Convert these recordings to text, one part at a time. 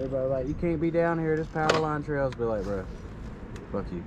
Everybody like, you can't be down here. This power line trails. Be like, bro, fuck you.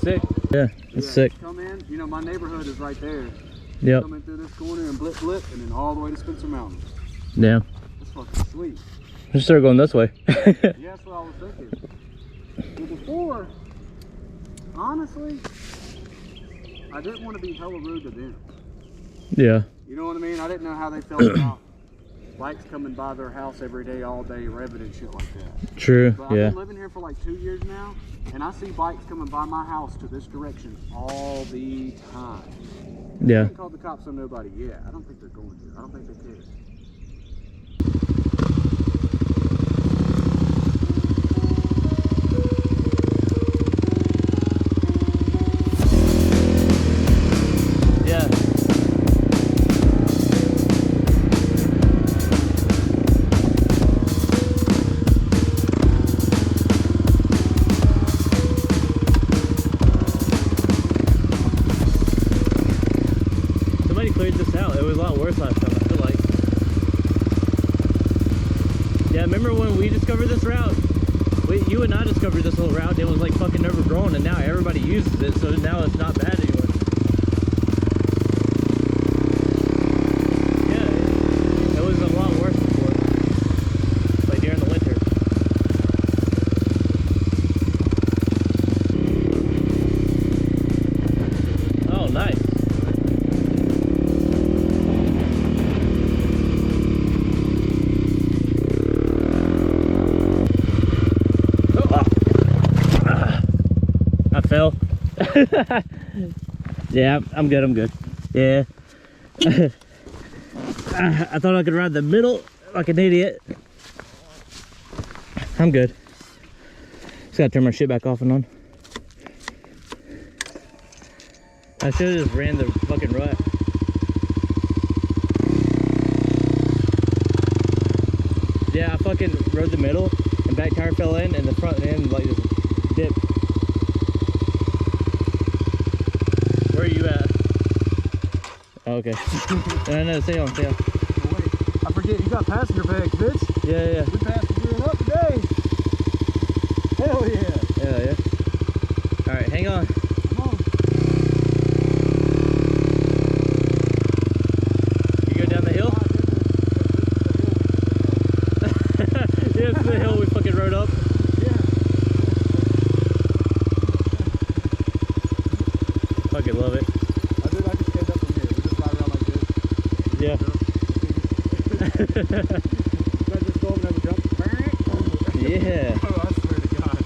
sick. Yeah, it's sick. Come in, you know, my neighborhood is right there. Yep. Come in through this corner and blip, blip, and then all the way to Spencer Mountain. Yeah. That's fucking sweet. Just start going this way. Yeah, that's what I was thinking. Well, before, honestly, I didn't want to be hella rude to them. Yeah. You know what I mean? I didn't know how they felt about bikes coming by their house every day, all day, revving and shit like that. True, But yeah. I've been living here for like 2 years now, and I see bikes coming by my house to this direction all the time. They Yeah. haven't called the cops on nobody yet. I don't think they're going to. I don't think they care. discovered this route. You and I discovered this little route. It was like fucking overgrown, and now everybody uses it, so now it's not bad anymore. Yeah, it was a lot worse before, like during the winter. Oh, nice. Fell. Yeah, I'm good. Yeah. I thought I could ride the middle like an idiot. I'm good. Just gotta turn my shit back off and on. I should have just ran the fucking rut. Yeah, I fucking rode the middle and back tire fell in and the front end like just dipped. Where are you at? Oh, okay. No, stay on. Oh, wait, I forget, you got passenger bags, bitch. Yeah. We passengering up today. Hell yeah. Yeah. Alright, hang on. Come on. You go down the hill? Yeah, it's the hill we fucking rode up. Fucking love it. I can stand up from here. We just ride around like this. Yeah. I just go over and have a jump. Yeah. Oh, I swear to God.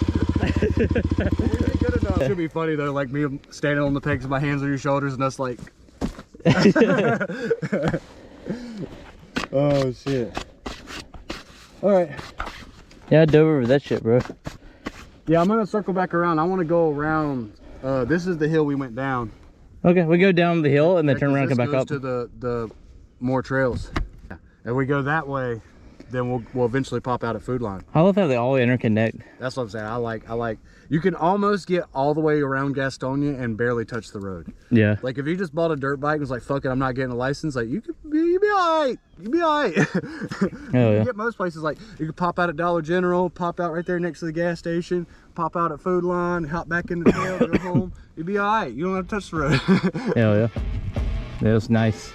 We did good enough. It should be funny though, like me standing on the pegs with my hands on your shoulders and us like. Oh shit. Alright. Yeah, I dove over that shit, bro. Yeah, I'm gonna circle back around. I want to go around. This is the hill we went down. Okay, we go down the hill and then turn around and come back up. To the more trails. Yeah. If we go that way, then we'll eventually pop out at Food Line. I love how they all interconnect. That's what I'm saying. I like. You can almost get all the way around Gastonia and barely touch the road. Yeah. Like if you just bought a dirt bike and was like, "Fuck it, I'm not getting a license." Like you be alright. You be alright. Hell yeah. You get most places like you can pop out at Dollar General, pop out right there next to the gas station, pop out at Food Line, hop back in the tail, go home. You'll be alright. You don't have to touch the road. Hell yeah. That was nice.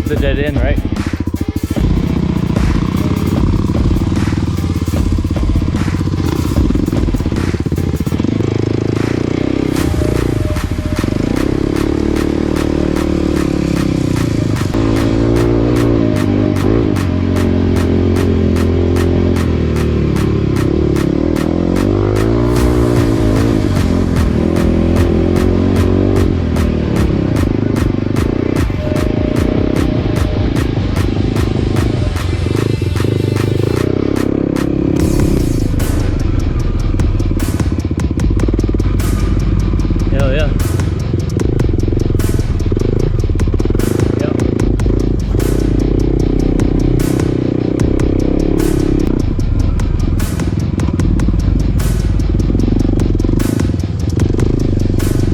The dead end, right? Hell yeah. Yep.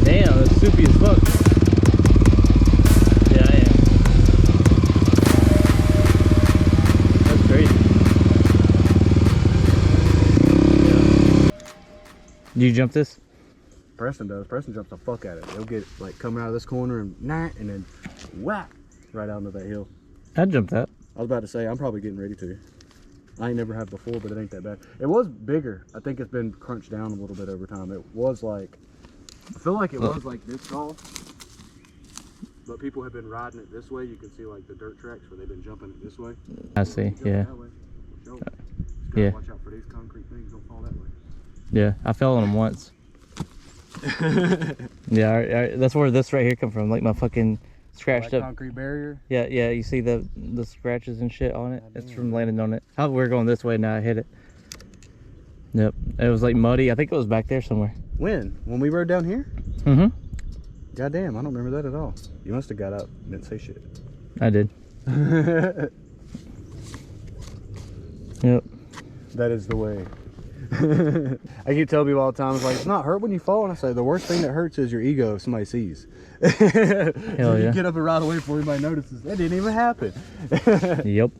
Damn, that's soupy as fuck. Yeah, I am. That's crazy. Yeah. Do you jump this? Preston does. Preston jumps the fuck out of it. He'll get like coming out of this corner and then whack right out into that hill. I'd jump that. I was about to say I'm probably getting ready to. I ain't never have before, but it ain't that bad. It was bigger. I think it's been crunched down a little bit over time. It was like, I feel like it was like this tall, but people have been riding it this way. You can see like the dirt tracks where they've been jumping it this way. I see. Yeah. Yeah. Yeah. Watch out for these concrete things. Don't fall that way. Yeah, I fell on them once. Yeah, that's where this right here come from. Like my fucking scratched up concrete barrier. Yeah, you see the scratches and shit on it. It's from landing on it. Oh, we're going this way now. I hit it. Yep, it was like muddy. I think it was back there somewhere. When? When we rode down here? Mm-hmm. Goddamn, I don't remember that at all. You must have got out and didn't say shit. I did. Yep. That is the way. I keep telling people all the time, it's like, it's not hurt when you fall. And I say, the worst thing that hurts is your ego if somebody sees. Hell yeah. You get up and ride away before anybody notices. That didn't even happen. Yep.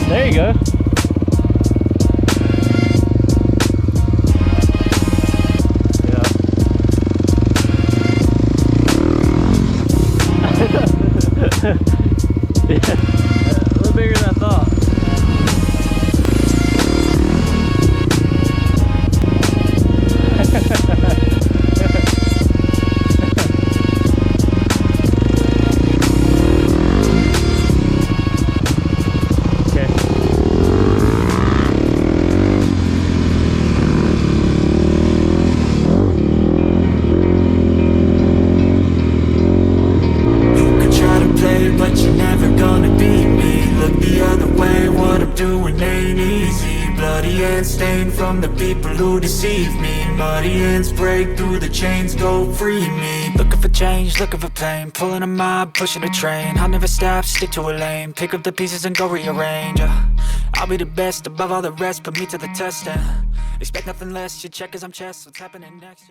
There you go. Yeah, a little bigger than I thought. But you're never gonna beat me. Look the other way, what I'm doing ain't easy. Bloody hands stained from the people who deceive me. Muddy hands break through the chains, go free me. Looking for change, looking for pain. Pulling a mob, pushing a train. I'll never stop, stick to a lane. Pick up the pieces and go rearrange. I'll be the best above all the rest, put me to the test and expect nothing less. You check as I'm chess, what's happening next?